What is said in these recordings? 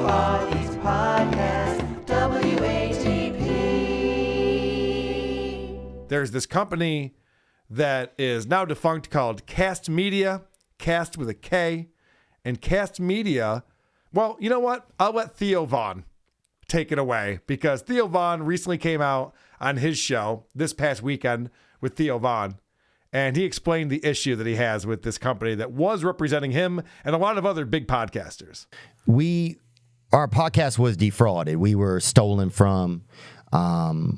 Podcast, WATP. There's this company that is now defunct called Kast Media, Kast with a K, and Kast Media. Well, you know what? I'll let Theo Von take it away because Theo Von recently came out on his show this past weekend with Theo Von, and he explained the issue that he has with this company that was representing him and a lot of other big podcasters. Our podcast was defrauded. We were stolen from.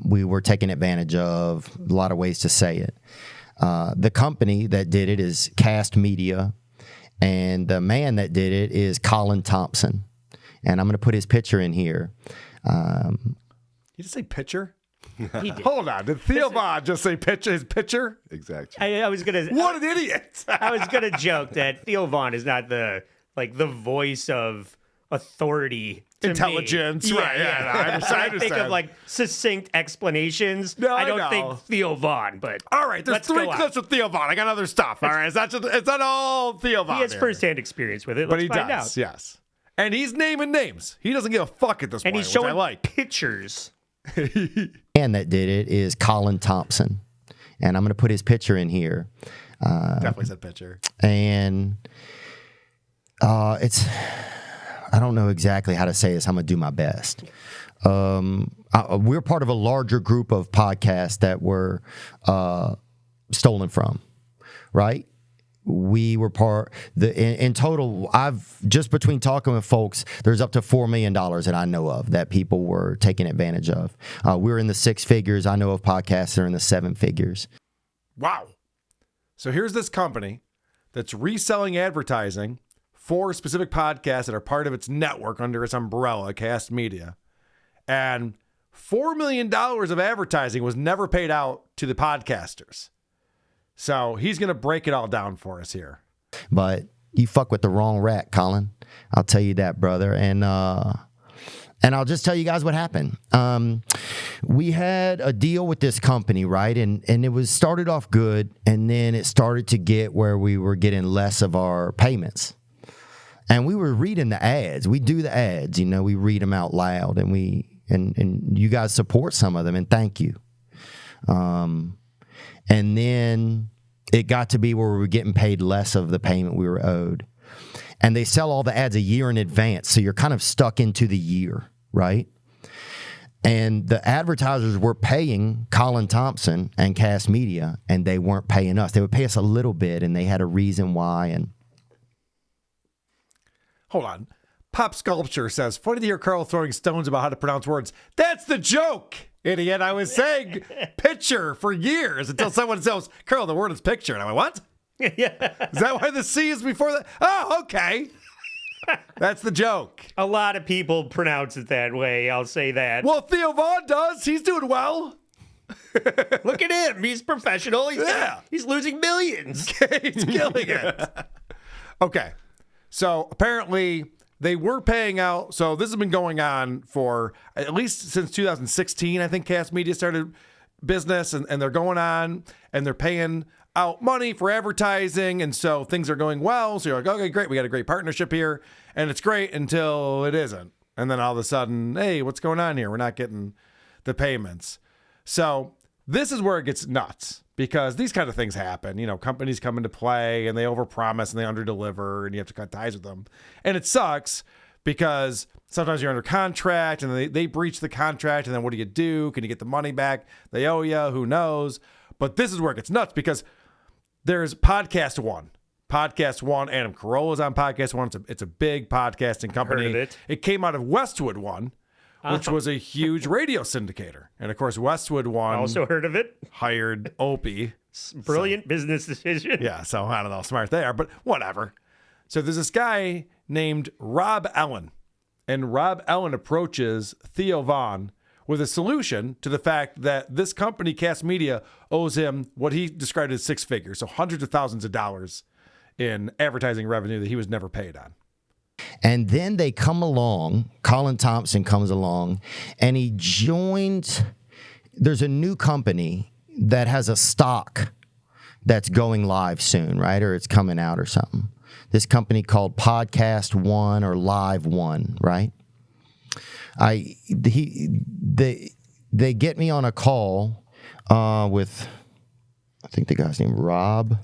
We were taken advantage of. A lot of ways to say it. The company that did it is Kast Media, and the man that did it is Colin Thomson. And I'm going to put his picture in here. You just say picture? He did. Hold on. Did Theo Von just say picture? His picture? Exactly. I was gonna. What an idiot! I was gonna joke that Theo Von is not the voice of authority. To Intelligence, me. right? Yeah, I I think of understand. succinct explanations. No, I I don't know. think Theo Von, but All right, there's let's 3 go on. clips with Theo Von. I got other stuff. All right, it's not all Theo Von. He has here. firsthand experience with it. but Let's he find does, out. yes. And he's naming names. He doesn't give a fuck at this And point, he's which I showing like. pictures. Man that did it is Colin Thomson. And I'm going to put his picture in here. Definitely said picture. And I don't know exactly how to say this. I'm going to do my best. We're part of a larger group of podcasts that were stolen from, right? We were in total, I've just between talking with folks, there's up to $4 million that I know of that people were taking advantage of. We're in the 6 figures. I know of podcasts that are in the 7 figures. Wow. So here's this company that's reselling advertising for specific podcasts that are part of its network under its umbrella, Kast Media. And $4 million of advertising was never paid out to the podcasters. So he's going to break it all down for us here. But you fuck with the wrong rat, Colin. I'll tell you that, brother. And I'll just tell you guys what happened. We had a deal with this company, right? And it started off good, and then it started to get where we were getting less of our payments. And we were reading the ads. We do the ads, we read them out loud, and and you guys support some of them, and thank you. And then it got to be where we were getting paid less of the payment we were owed. And they sell all the ads a year in advance, so you're kind of stuck into the year, right? And the advertisers were paying Colin Thomson and Kast Media, and they weren't paying us. They would pay us a little bit, and they had a reason why. And Hold on. Pop Sculpture says, funny to hear Carl throwing stones about how to pronounce words. That's the joke, idiot. I was saying picture for years until someone says, Carl, the word is picture. And I went, what? Yeah. Is that why the C is before that? Oh, okay. That's the joke. A lot of people pronounce it that way. I'll say that. Well, Theo Von does. He's doing well. Look at him. He's professional. Yeah. He's losing millions. He's killing it. Okay. So apparently they were paying out. So this has been going on for at least since 2016. I think Kast Media started business, and they're going on and they're paying out money for advertising. And so things are going well. So you're like, okay, great. We got a great partnership here, and it's great until it isn't. And then all of a sudden, hey, what's going on here? We're not getting the payments. So this is where it gets nuts, because these kind of things happen. Companies come into play and they overpromise and they underdeliver, and you have to cut ties with them. And it sucks because sometimes you're under contract and they breach the contract, and then what do you do? Can you get the money back? They owe you. Who knows? But this is where it gets nuts, because there's PodcastOne. PodcastOne, Adam Carolla's on PodcastOne. It's a big podcasting company. Heard of it. It came out of Westwood One, which was a huge radio syndicator. And of course, Westwood One Also heard of it. hired Opie. Brilliant business decision. Yeah, so I don't know how smart they are, but whatever. So there's this guy named Rob Ellen, and Rob Ellen approaches Theo Von with a solution to the fact that this company, Kast Media, owes him what he described as 6 figures, so hundreds of thousands of dollars in advertising revenue that he was never paid on. And then they come along, Colin Thomson comes along, and he joins, there's a new company that has a stock that's going live soon, right? Or it's coming out or something. This company called PodcastOne or LiveOne, right? they get me on a call with, I think the guy's name Rob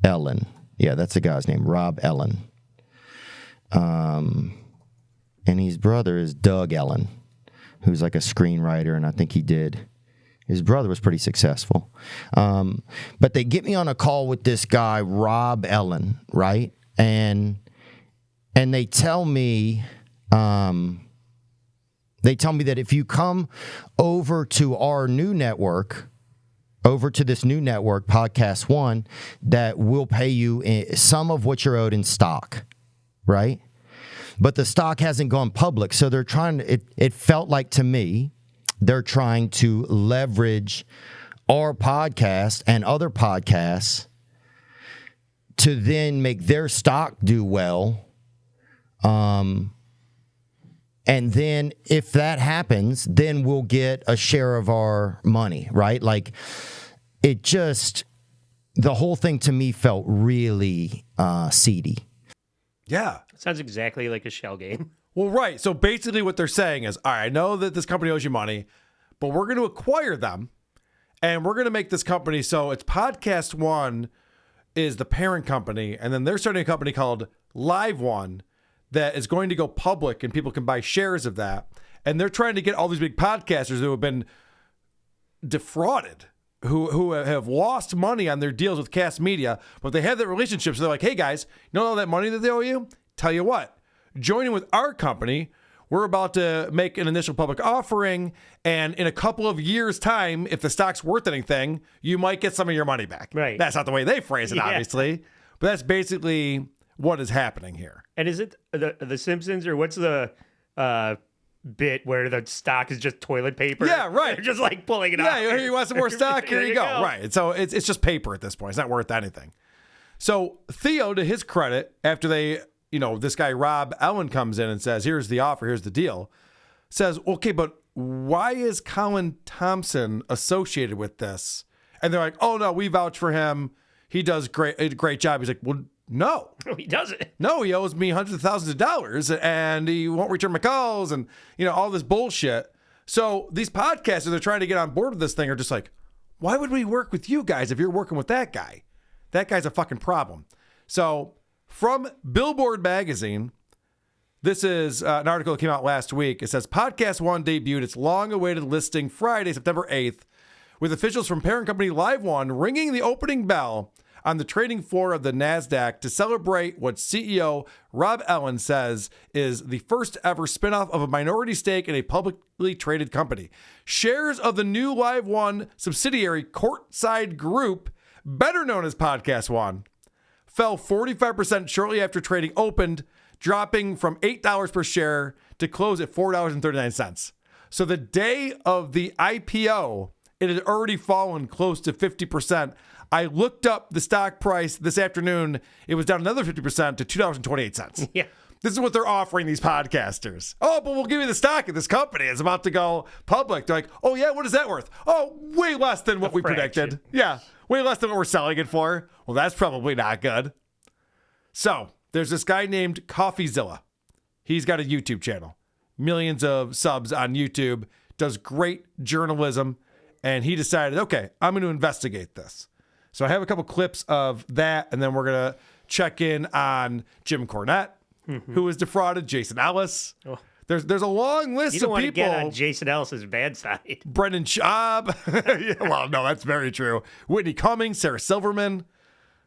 Ellen. Yeah, that's the guy's name, Rob Ellen. And his brother is Doug Ellen, who's like a screenwriter, and I think his brother was pretty successful. But they get me on a call with this guy, Rob Ellen, right? And they tell me that if you come over to our new network, over to this new network, PodcastOne, that we'll pay you some of what you're owed in stock, right? But the stock hasn't gone public, so they're trying to, it felt like to me, they're trying to leverage our podcast and other podcasts to then make their stock do well. And then if that happens, then we'll get a share of our money, right? Like, the whole thing to me felt really seedy. Yeah. Sounds exactly like a shell game. Well, right. So basically what they're saying is, all right, I know that this company owes you money, but we're going to acquire them, and we're going to make this company so it's PodcastOne is the parent company, and then they're starting a company called LiveOne that is going to go public, and people can buy shares of that. And they're trying to get all these big podcasters who have been defrauded, who have lost money on their deals with Kast Media, but they have that relationship. So they're like, hey, guys, you know all that money that they owe you? Tell you what, join in with our company. We're about to make an initial public offering, and in a couple of years' time, if the stock's worth anything, you might get some of your money back. Right. That's not the way they phrase it, obviously, but that's basically what is happening here. And is it the Simpsons, or what's the bit where the stock is just toilet paper? Yeah, right. They're just like pulling it out. Yeah, you want some more stock? Here you go. Right. So it's just paper at this point. It's not worth anything. So Theo, to his credit, after they, this guy Rob Ellen comes in and says, here's the offer, here's the deal, says, okay, but why is Colin Thomson associated with this? And they're like, oh no, we vouch for him. He does a great job. He's like, well, no, he doesn't. No, he owes me hundreds of thousands of dollars, and he won't return my calls, and all this bullshit. So these podcasters, they're trying to get on board with this thing, are just like, why would we work with you guys if you're working with that guy? That guy's a fucking problem. So from Billboard magazine, this is an article that came out last week. It says PodcastOne debuted its long-awaited listing Friday, September 8th, with officials from parent company LiveOne ringing the opening bell on the trading floor of the NASDAQ to celebrate what CEO Rob Ellen says is the first ever spinoff of a minority stake in a publicly traded company. Shares of the new LiveOne subsidiary Courtside Group, better known as PodcastOne, fell 45% shortly after trading opened, dropping from $8 per share to close at $4.39. So the day of the IPO, it had already fallen close to 50%. I looked up the stock price this afternoon. It was down another 50% to $2.28. Yeah. This is what they're offering these podcasters. Oh, but we'll give you the stock of this company. It's about to go public. They're like, oh, yeah, what is that worth? Oh, way less than what we predicted. Yeah, way less than what we're selling it for. Well, that's probably not good. So there's this guy named Coffeezilla. He's got a YouTube channel. Millions of subs on YouTube. Does great journalism. And he decided, okay, I'm going to investigate this. So I have a couple clips of that, and then we're going to check in on Jim Cornette, who was defrauded, Jason Ellis. Oh. There's a long list of people. You don't want to get on Jason Ellis's bad side. Brendan Schaub. Yeah, well, no, that's very true. Whitney Cummings, Sarah Silverman.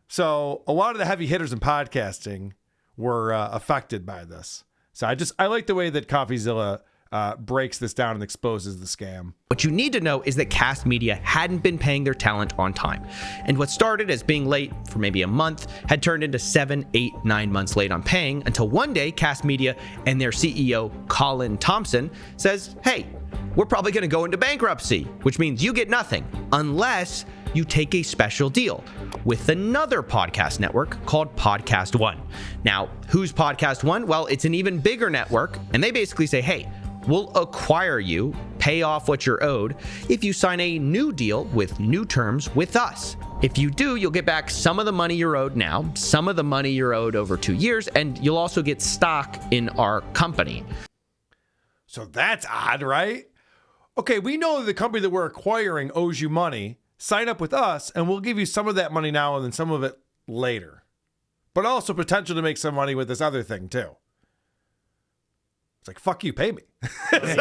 So a lot of the heavy hitters in podcasting were affected by this. So I like the way that Coffeezilla breaks this down and exposes the scam. What you need to know is that Kast Media hadn't been paying their talent on time. And what started as being late for maybe a month had turned into 7, 8, 9 months late on paying until one day Kast Media and their CEO, Colin Thomson, says, hey, we're probably going to go into bankruptcy, which means you get nothing unless you take a special deal with another podcast network called PodcastOne. Now, who's PodcastOne? Well, it's an even bigger network, and they basically say, hey, we'll acquire you, pay off what you're owed, if you sign a new deal with new terms with us. If you do, you'll get back some of the money you're owed now, some of the money you're owed over 2 years, and you'll also get stock in our company. So that's odd, right? Okay, we know the company that we're acquiring owes you money. Sign up with us, and we'll give you some of that money now and then some of it later. But also potential to make some money with this other thing, too. It's like, fuck you, pay me. I mean,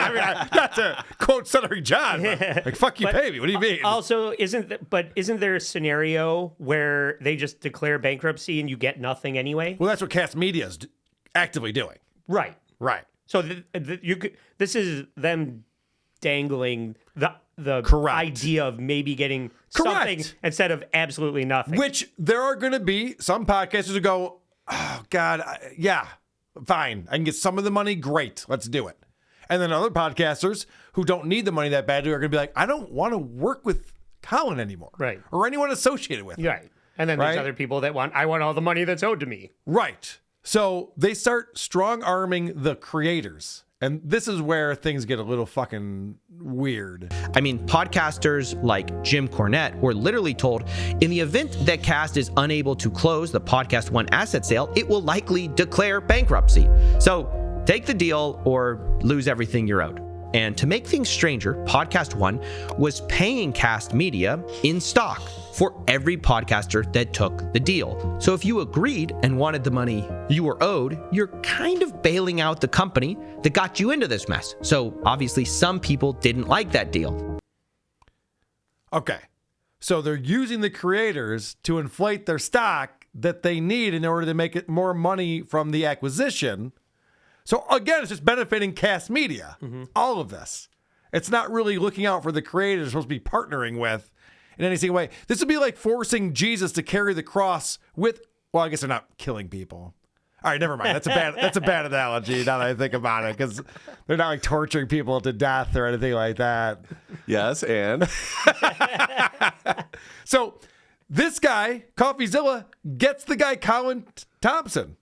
not to quote Stuttering John, but like, fuck you, pay me. What do you mean? Also, isn't there a scenario where they just declare bankruptcy and you get nothing anyway? Well, that's what Kast Media is actively doing. Right. Right. So this is them dangling the Correct. idea of maybe getting something instead of absolutely nothing. Which there are going to be some podcasters who go, oh, God, yeah, fine. I can get some of the money. Great. Let's do it. And then other podcasters who don't need the money that badly are going to be like, I don't want to work with Colin anymore. Right. Or anyone associated with him. Right. And then there's other people that I want all the money that's owed to me. Right. So they start strong arming the creators. And this is where things get a little fucking weird. I mean, podcasters like Jim Cornette were literally told, in the event that Kast is unable to close the PodcastOne asset sale, it will likely declare bankruptcy. So take the deal or lose everything you're owed. And to make things stranger, PodcastOne was paying Kast Media in stock for every podcaster that took the deal. So if you agreed and wanted the money you were owed, you're kind of bailing out the company that got you into this mess. So obviously some people didn't like that deal. Okay. So they're using the creators to inflate their stock that they need in order to make it more money from the acquisition. So again, it's just benefiting Kast Media. All of this. It's not really looking out for the creators they're supposed to be partnering with in any single way. This would be like forcing Jesus to carry the cross with, well, I guess they're not killing people. All right, never mind. That's a bad analogy now that I think about it, because they're not like torturing people to death or anything like that. Yes, and So this guy, Coffeezilla, gets the guy Colin Thomson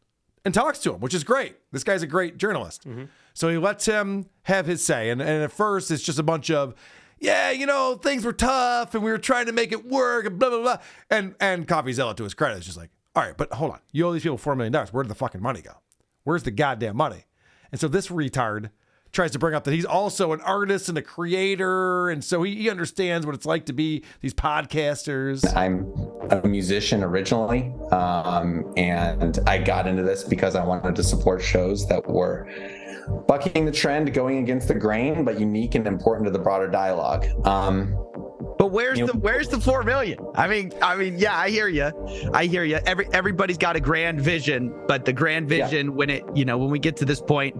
and talks to him, which is great. This guy's a great journalist. So he lets him have his say. And at first, it's just a bunch of, yeah, you know, things were tough and we were trying to make it work and blah, blah, blah. And Coffeezilla, to his credit, is just like, all right, but hold on. You owe these people $4 million. Where did the fucking money go? Where's the goddamn money? And so this retard tries to bring up that he's also an artist and a creator. And so he understands what it's like to be these podcasters. I'm a musician originally, and I got into this because I wanted to support shows that were bucking the trend, going against the grain, but unique and important to the broader dialogue. But where's the 4 million? I mean, yeah, I hear you. Everybody's got a grand vision, but the grand vision, when we get to this point,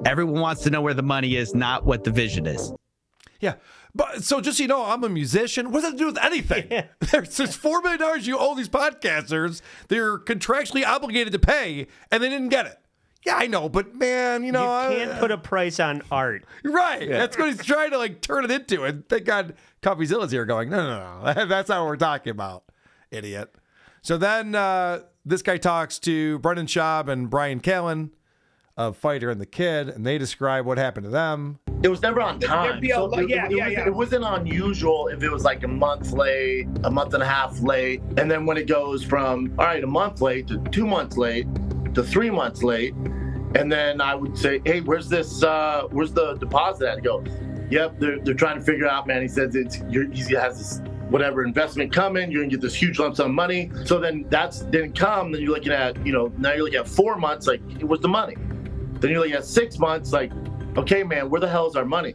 everyone wants to know where the money is, not what the vision is. Yeah. But so just so you know, I'm a musician. What does that do with anything? There's $4 million you owe these podcasters. They're contractually obligated to pay, and they didn't get it. Yeah, I know, but man, you know, you can't put a price on art. Right. Yeah. That's what he's trying to like turn it into. And thank God Coffeezilla's here going, no. That's not what we're talking about, idiot. So then this guy talks to Brendan Schaub and Bryan Callen of Fighter and the Kid, and they describe what happened to them. It was never on time. So it wasn't unusual if it was like a month late, a month and a half late. And then when it goes from, all right, a month late to 2 months late to 3 months late, and then I would say, hey, where's the deposit at? I go, yep, they're trying to figure out, man. He says he has this whatever investment coming, you're gonna get this huge lump sum of money. So then that didn't come, then you're looking at, now you're looking at 4 months, like, where's the money? Then you're looking at 6 months, like, okay, man, where the hell is our money?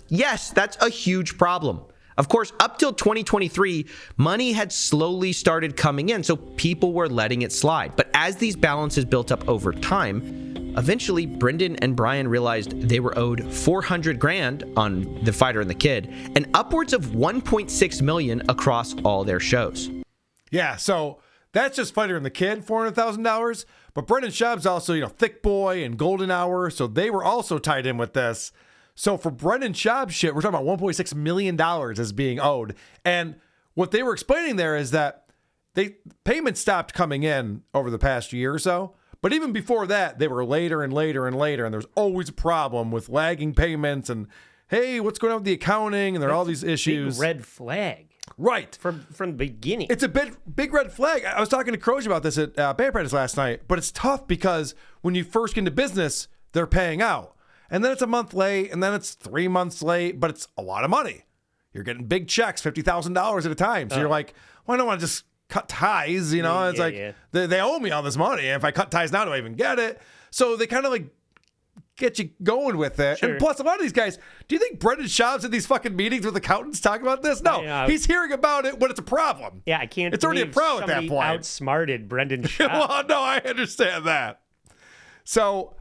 Yes, that's a huge problem. Of course, up till 2023, money had slowly started coming in, so people were letting it slide. But as these balances built up over time, eventually Brendan and Bryan realized they were owed $400,000 on The Fighter and the Kid and upwards of $1.6 million across all their shows. Yeah, so that's just Fighter and the Kid, $400,000. But Brendan Schaub's also, Thick Boy and Golden Hour, so they were also tied in with this. So for Brendan Schaub's shit, we're talking about $1.6 million as being owed. And what they were explaining there is that payments stopped coming in over the past year or so. But even before that, they were later and later and later. And there's always a problem with lagging payments and, hey, what's going on with the accounting? And there are all these issues. Big red flag. Right. From the beginning. It's a big red flag. I was talking to Crozier about this at band practice last night. But it's tough because when you first get into business, they're paying out. And then it's a month late, and then it's 3 months late, but it's a lot of money. You're getting big checks, $50,000 at a time. So you're like, well, I don't want to just cut ties, you know? It's they owe me all this money. And if I cut ties now, do I even get it? So they kind of like get you going with it. Sure. And plus, a lot of these guys, do you think Brendan Schaub's at these fucking meetings with accountants talking about this? No, he's hearing about it when it's a problem. Yeah, I can't. It's already a problem at that point. Outsmarted Brendan Schaub. Well, no, I understand that. So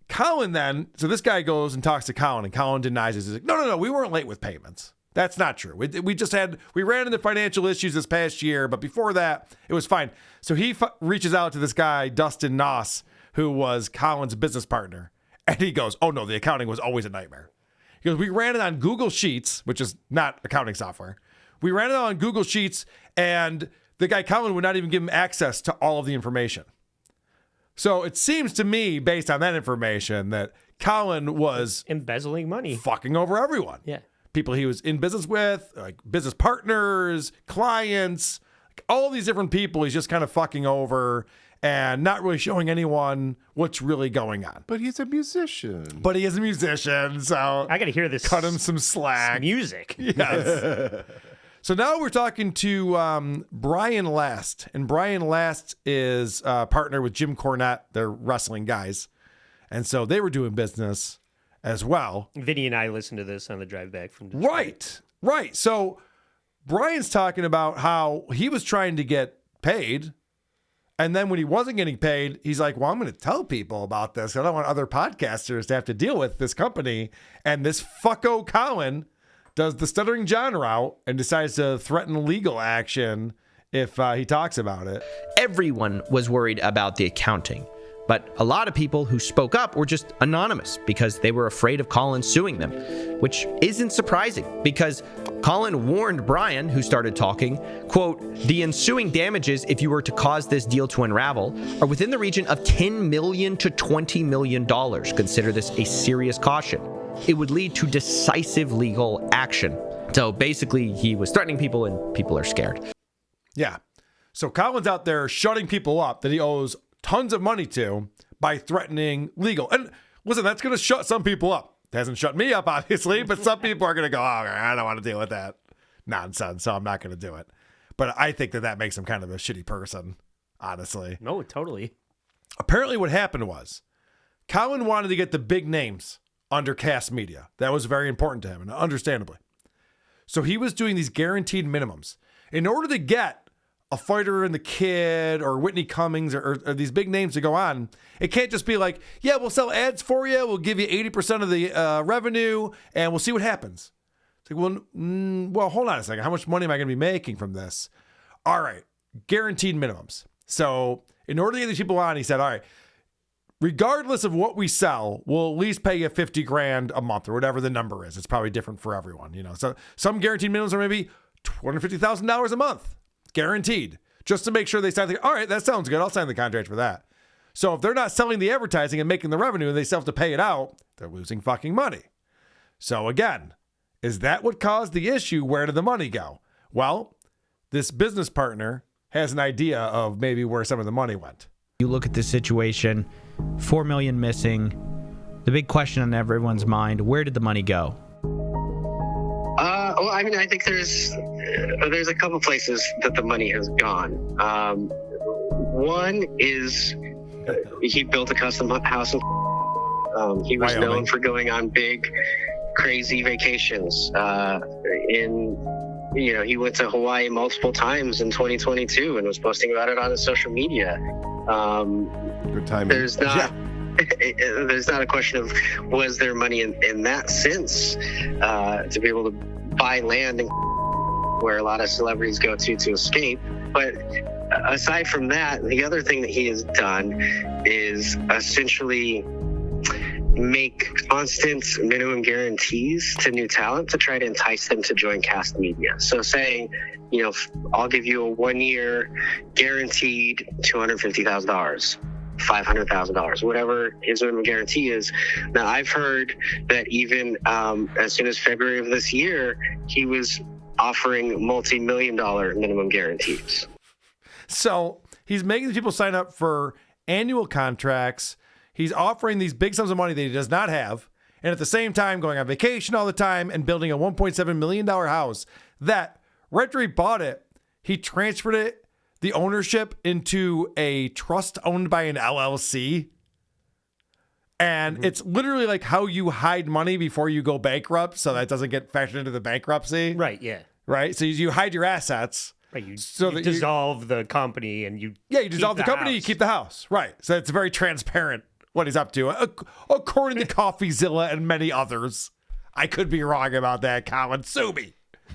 Colin then, so this guy goes and talks to Colin, and Colin denies it. He's like, no, we weren't late with payments. That's not true. We ran into financial issues this past year, but before that, it was fine. So he reaches out to this guy, Dustin Noss, who was Colin's business partner. And he goes, oh no, the accounting was always a nightmare. He goes, we ran it on Google Sheets, which is not accounting software. We ran it on Google Sheets, and the guy Colin would not even give him access to all of the information. So it seems to me, based on that information, that Colin was embezzling money, fucking over everyone. Yeah. People he was in business with, like business partners, clients, like all these different people he's just kind of fucking over and not really showing anyone what's really going on. But he's a musician. So I got to hear this. Cut him some slack. Music. Yes. So now we're talking to Bryan Last. And Bryan Last is a partner with Jim Cornette. They're wrestling guys. And so they were doing business as well. Vinny and I listened to this on the drive back from Detroit. Right. So Bryan's talking about how he was trying to get paid. And then when he wasn't getting paid, he's like, well, I'm going to tell people about this. I don't want other podcasters to have to deal with this company. And this fucko Colin does the Stuttering John route and decides to threaten legal action if he talks about it. Everyone was worried about the accounting, but a lot of people who spoke up were just anonymous because they were afraid of Colin suing them, which isn't surprising because Colin warned Bryan, who started talking, quote, the ensuing damages if you were to cause this deal to unravel are within the region of $10 million to $20 million. Consider this a serious caution. It would lead to decisive legal action. So basically, he was threatening people, and people are scared. Yeah. So Colin's out there shutting people up that he owes tons of money to by threatening legal. And listen, that's going to shut some people up. It hasn't shut me up, obviously, but some people are going to go, oh, I don't want to deal with that nonsense, so I'm not going to do it. But I think that makes him kind of a shitty person, honestly. No, totally. Apparently what happened was Colin wanted to get the big names under Kast Media. That was very important to him, and understandably. So he was doing these guaranteed minimums. In order to get a Fighter and the Kid or Whitney Cummings or these big names to go on, it can't just be like, yeah, we'll sell ads for you. We'll give you 80% of the revenue, and we'll see what happens. It's like, well, hold on a second. How much money am I going to be making from this? All right, guaranteed minimums. So in order to get these people on, he said, all right, regardless of what we sell, we'll at least pay you $50,000 a month or whatever the number is. It's probably different for everyone, you know. So some guaranteed minimums are maybe $250,000 a month, guaranteed, just to make sure they sign all right, that sounds good. I'll sign the contract for that. So if they're not selling the advertising and making the revenue and they still have to pay it out, they're losing fucking money. So again, is that what caused the issue? Where did the money go? Well, this business partner has an idea of maybe where some of the money went. You look at this situation, 4 million missing. The big question on everyone's mind, where did the money go? Well, I mean, I think there's a couple places that the money has gone. One is he built a custom house. He was known for going on big, crazy vacations. He went to Hawaii multiple times in 2022 and was posting about it on his social media. Good timing. There's not a question of was there money in that sense to be able to buy land where a lot of celebrities go to escape. But aside from that, the other thing that he has done is essentially make constant minimum guarantees to new talent to try to entice them to join Kast Media. So saying, I'll give you a 1-year guaranteed $250,000, $500,000, whatever his minimum guarantee is. Now, I've heard that even as soon as February of this year, he was offering multi-million-dollar minimum guarantees. So he's making people sign up for annual contracts. He's offering these big sums of money that he does not have, and at the same time going on vacation all the time and building a $1.7 million house that right after he bought it, he transferred the ownership into a trust owned by an LLC. And it's literally like how you hide money before you go bankrupt so that doesn't get factored into the bankruptcy. Right, yeah. Right? So you hide your assets. Right, you that dissolve the company and you you dissolve the company, you keep the house. Right. So it's very transparent what he's up to, according to Coffeezilla and many others. I could be wrong about that, Colin. Sue me.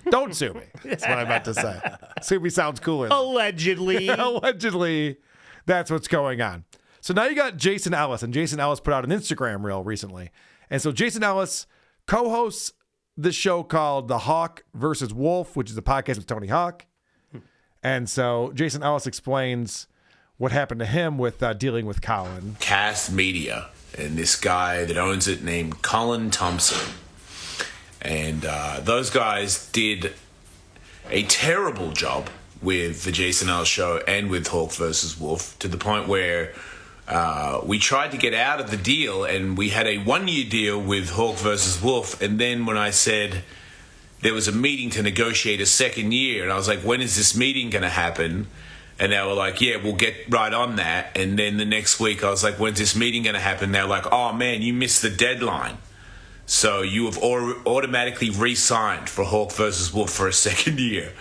Don't sue me. That's what I meant to say. Sue me sounds cooler. Allegedly. Allegedly, that's what's going on. So now you got Jason Ellis, and Jason Ellis put out an Instagram reel recently. And so Jason Ellis co-hosts this show called The Hawk versus Wolf, which is a podcast with Tony Hawk. And so Jason Ellis explains what happened to him with dealing with Colin. Kast Media, and this guy that owns it named Colin Thomson. And those guys did a terrible job with the Jason Ellis show and with Hawk versus Wolf, to the point where we tried to get out of the deal, and we had a 1-year deal with Hawk versus Wolf. And then when I said there was a meeting to negotiate a 2nd year, and I was like, when is this meeting going to happen? And they were like, yeah, we'll get right on that. And then the next week I was like, when's this meeting going to happen? They were like, oh man, you missed the deadline. So you have automatically re-signed for Hawk versus Wolf for a 2nd year.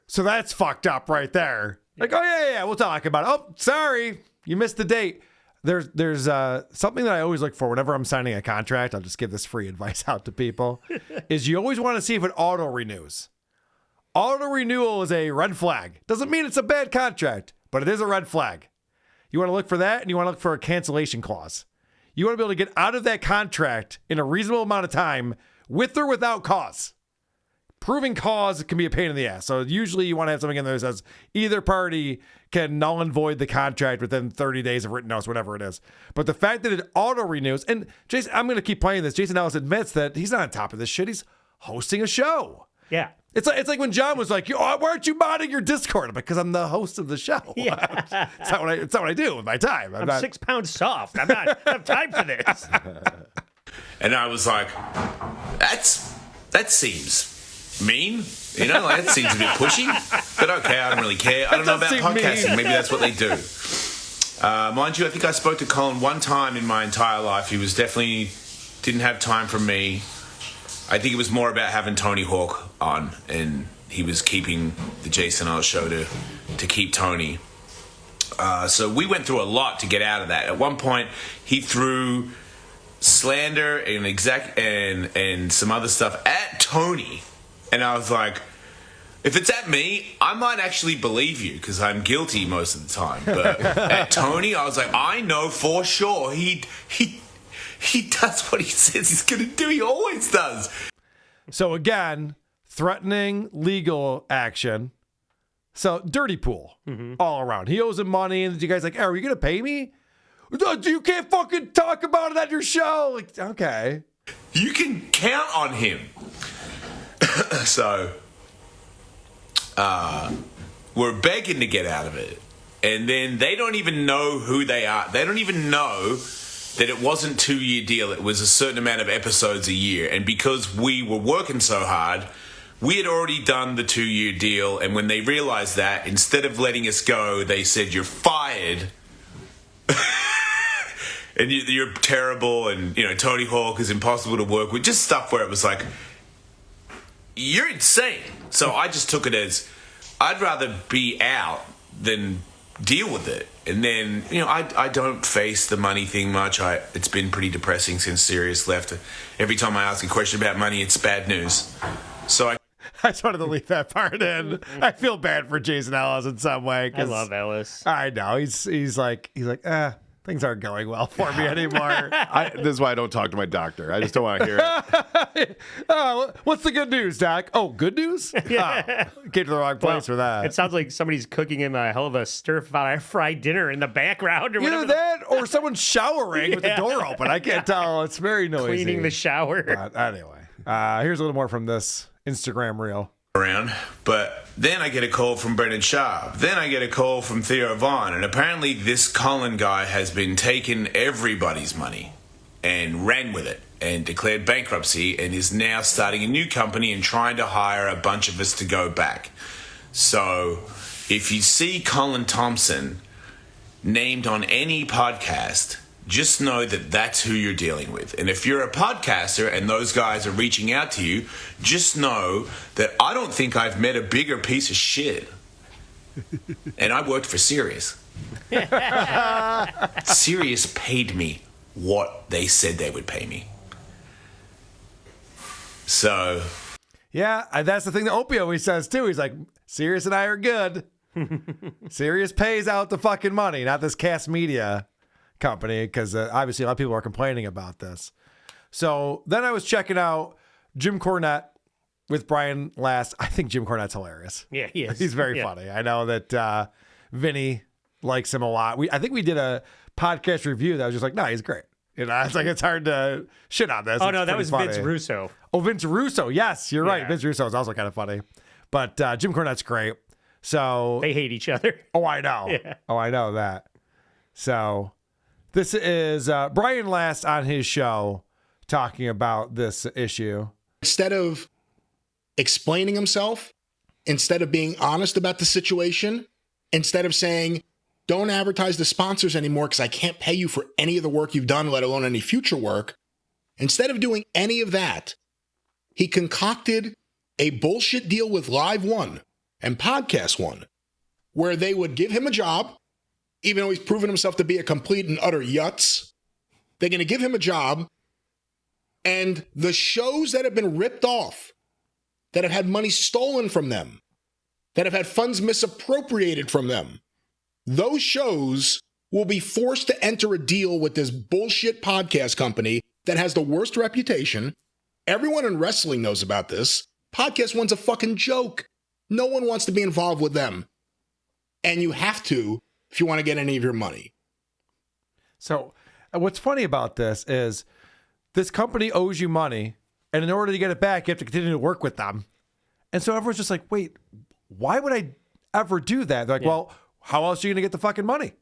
So that's fucked up right there. Like, oh yeah, we'll talk about it. Oh, sorry, you missed the date. There's something that I always look for whenever I'm signing a contract. I'll just give this free advice out to people. Is you always want to see if it auto renews. Auto renewal is a red flag. Doesn't mean it's a bad contract, but it is a red flag. You want to look for that, and you want to look for a cancellation clause. You want to be able to get out of that contract in a reasonable amount of time, with or without cause. Proving cause can be a pain in the ass. So usually you want to have something in there that says either party can null and void the contract within 30 days of written notice, whatever it is. But the fact that it auto renews, and Jason, I'm going to keep playing this. Jason Ellis admits that he's not on top of this shit. He's hosting a show. Yeah. It's like when John was like, why aren't you modding your Discord? I'm like, because I'm the host of the show. Yeah. It's not what I do with my time. I'm 6 pounds soft. I don't have time for this. And I was like, that seems mean. You know, like, that seems a bit pushy. But okay, I don't really care. I don't know about podcasting. Mean. Maybe that's what they do. Mind you, I think I spoke to Colin one time in my entire life. He was definitely didn't have time for me. I think it was more about having Tony Hawk on, and he was keeping the Jason Ellis show to keep Tony. So we went through a lot to get out of that. At one point, he threw slander and some other stuff at Tony, and I was like, if it's at me, I might actually believe you because I'm guilty most of the time. But at Tony, I was like, I know for sure he does what he says he's going to do. He always does. So again, threatening legal action. So dirty pool all around. He owes him money, and you guys like, hey, are you going to pay me? You can't fucking talk about it on your show. Like, okay. You can count on him. So we're begging to get out of it. And then they don't even know who they are. They don't even know that it wasn't 2-year deal. It was a certain amount of episodes a year. And because we were working so hard, we had already done the 2-year deal. And when they realized that, instead of letting us go, they said, you're fired. And you're terrible. And, Tony Hawk is impossible to work with. Just stuff where it was like, you're insane. So I just took it as, I'd rather be out than deal with it. And then, I don't face the money thing much. It's been pretty depressing since Sirius left. Every time I ask a question about money, it's bad news. So I just wanted to leave that part in. I feel bad for Jason Ellis in some way. I love Ellis. I know. He's like, things aren't going well for me anymore. This is why I don't talk to my doctor. I just don't want to hear it. What's the good news, Doc? Oh, good news? Yeah. Came to the wrong place for that. It sounds like somebody's cooking him a hell of a stir-fried dinner in the background or whatever. Either that or someone's showering with the door open. I can't tell. It's very noisy. Cleaning the shower. But anyway, here's a little more from this Instagram reel. around, but then I get a call from Brendan Schaub. Then I get a call from Theo Von, and apparently this Colin guy has been taking everybody's money and ran with it and declared bankruptcy and is now starting a new company and trying to hire a bunch of us to go back. So if you see Colin Thomson named on any podcast, just know that that's who you're dealing with. And if you're a podcaster and those guys are reaching out to you, just know that I don't think I've met a bigger piece of shit. And I worked for Sirius. Sirius paid me what they said they would pay me. So... yeah, that's the thing that Opie always says, too. He's like, Sirius and I are good. Sirius pays out the fucking money, not this Kast Media company, because obviously a lot of people are complaining about this. So then I was checking out Jim Cornette with Brian last. I think Jim Cornette's hilarious. Yeah, he is. He's very funny. I know that Vinny likes him a lot. I think we did a podcast review that was just like, no, he's great. You know, it's like, it's hard to shit on this. Oh, it's no, that was funny. Vince Russo. Oh, Vince Russo. Yes, you're right. Yeah. Vince Russo is also kind of funny. But Jim Cornette's great. So they hate each other. Oh, I know. Yeah. Oh, I know that. So this is Brian last on his show talking about this issue. Instead of explaining himself, instead of being honest about the situation, instead of saying, don't advertise the sponsors anymore because I can't pay you for any of the work you've done, let alone any future work. Instead of doing any of that, he concocted a bullshit deal with LiveOne and PodcastOne, where they would give him a job, even though he's proven himself to be a complete and utter yutz. They're going to give him a job, and the shows that have been ripped off, that have had money stolen from them, that have had funds misappropriated from them, those shows will be forced to enter a deal with this bullshit podcast company that has the worst reputation. Everyone in wrestling knows about this. PodcastOne's a fucking joke. No one wants to be involved with them. And you have to if you want to get any of your money. So what's funny about this is this company owes you money, and in order to get it back, you have to continue to work with them. And so everyone's just like, wait, why would I ever do that? They're like, well, how else are you going to get the fucking money?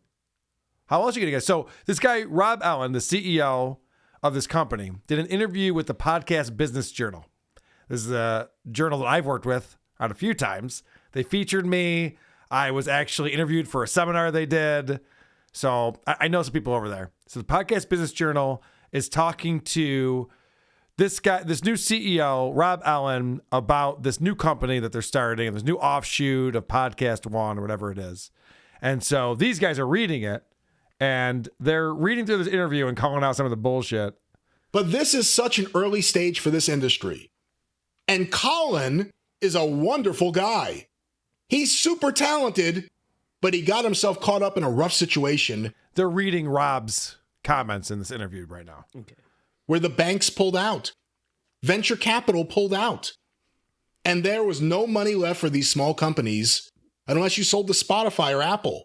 How else are you going to get it? So this guy, Rob Allen, the CEO of this company, did an interview with the Podcast Business Journal. This is a journal that I've worked with on a few times. They featured me. I was actually interviewed for a seminar they did. So I know some people over there. So the Podcast Business Journal is talking to this guy, this new CEO, Rob Allen, about this new company that they're starting, this new offshoot of PodcastOne or whatever it is. And so these guys are reading it, and they're reading through this interview and calling out some of the bullshit. But this is such an early stage for this industry. And Colin is a wonderful guy. He's super talented, but he got himself caught up in a rough situation. They're reading Rob's comments in this interview right now. Okay. Where the banks pulled out. Venture capital pulled out. And there was no money left for these small companies unless you sold to Spotify or Apple.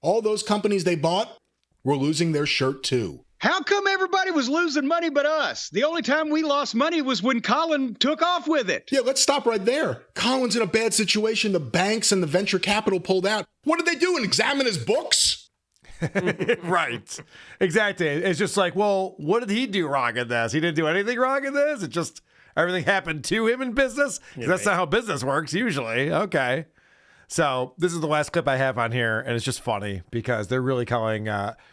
All those companies they bought were losing their shirt too. How come everybody was losing money but us? The only time we lost money was when Colin took off with it. Yeah, let's stop right there. Colin's in a bad situation. The banks and the venture capital pulled out. What did they do? Examine his books? Right. Exactly. It's just like, well, what did he do wrong in this? He didn't do anything wrong in this? It just, everything happened to him in business? That's not how business works usually. Okay. So this is the last clip I have on here, and it's just funny because they're really calling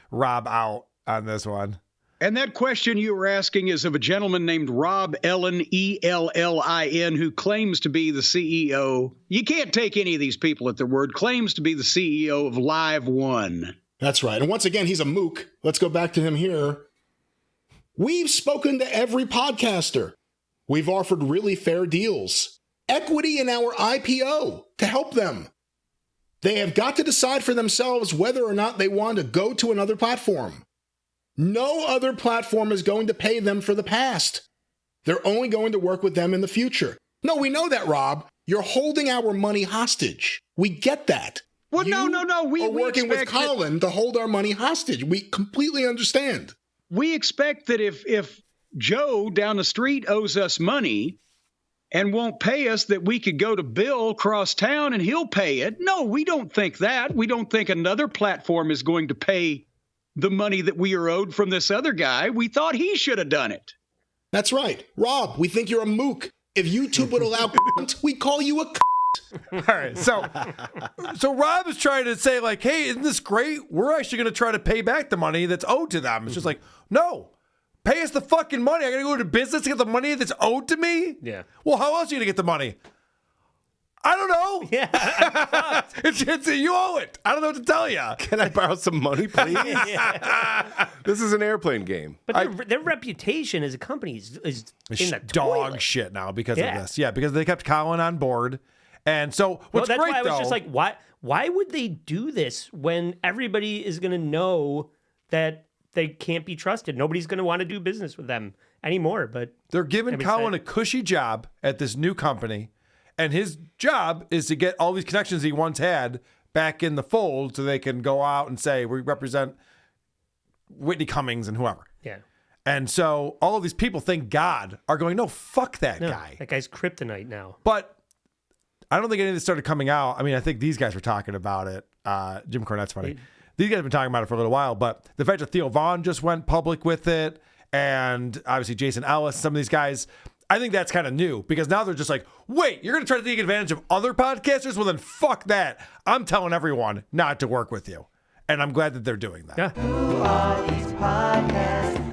Rob out on this one. And that question you were asking is of a gentleman named Rob Ellin, E-L-L-I-N, who claims to be the CEO. You can't take any of these people at their word. Claims to be the CEO of LiveOne. That's right. And once again, he's a mook. Let's go back to him here. We've spoken to every podcaster. We've offered really fair deals. Equity in our IPO to help them. They have got to decide for themselves whether or not they want to go to another platform. No other platform is going to pay them for the past. They're only going to work with them in the future. No, we know that, Rob. You're holding our money hostage. We get that. Well, no. We are working with Colin to hold our money hostage. We completely understand. We expect that if Joe down the street owes us money, and won't pay us that we could go to Bill across town and he'll pay it. No, we don't think that. We don't think another platform is going to pay the money that we are owed from this other guy. We thought he should have done it. That's right. Rob, we think you're a mook. If YouTube would allow we call you a All right, so Rob is trying to say, like, hey, isn't this great? We're actually going to try to pay back the money that's owed to them. It's just like, no, pay us the fucking money. I got to go into business to get the money that's owed to me? Yeah. Well, how else are you going to get the money? I don't know. Yeah. it's you owe it. I don't know what to tell you. Can I borrow some money, please? This is an airplane game. But their reputation as a company is in the dog toilet. shit now because of this. Yeah, because they kept Colin on board. And so what's that's great, why I was though, just like, why would they do this when everybody is going to know that they can't be trusted? Nobody's going to want to do business with them anymore. But they're giving Colin a cushy job at this new company. And his job is to get all these connections he once had back in the fold so they can go out and say, we represent Whitney Cummings and whoever. Yeah. And so all of these people, thank God, are going, no, fuck that guy. That guy's kryptonite now. But I don't think any of this started coming out. I mean, I think these guys were talking about it. Jim Cornette's funny. These guys have been talking about it for a little while. But the fact that Theo Von just went public with it, and obviously Jason Ellis, some of these guys, I think that's kind of new because now they're just like, wait, you're going to try to take advantage of other podcasters? Well, then fuck that. I'm telling everyone not to work with you. And I'm glad that they're doing that. Who are these podcasts?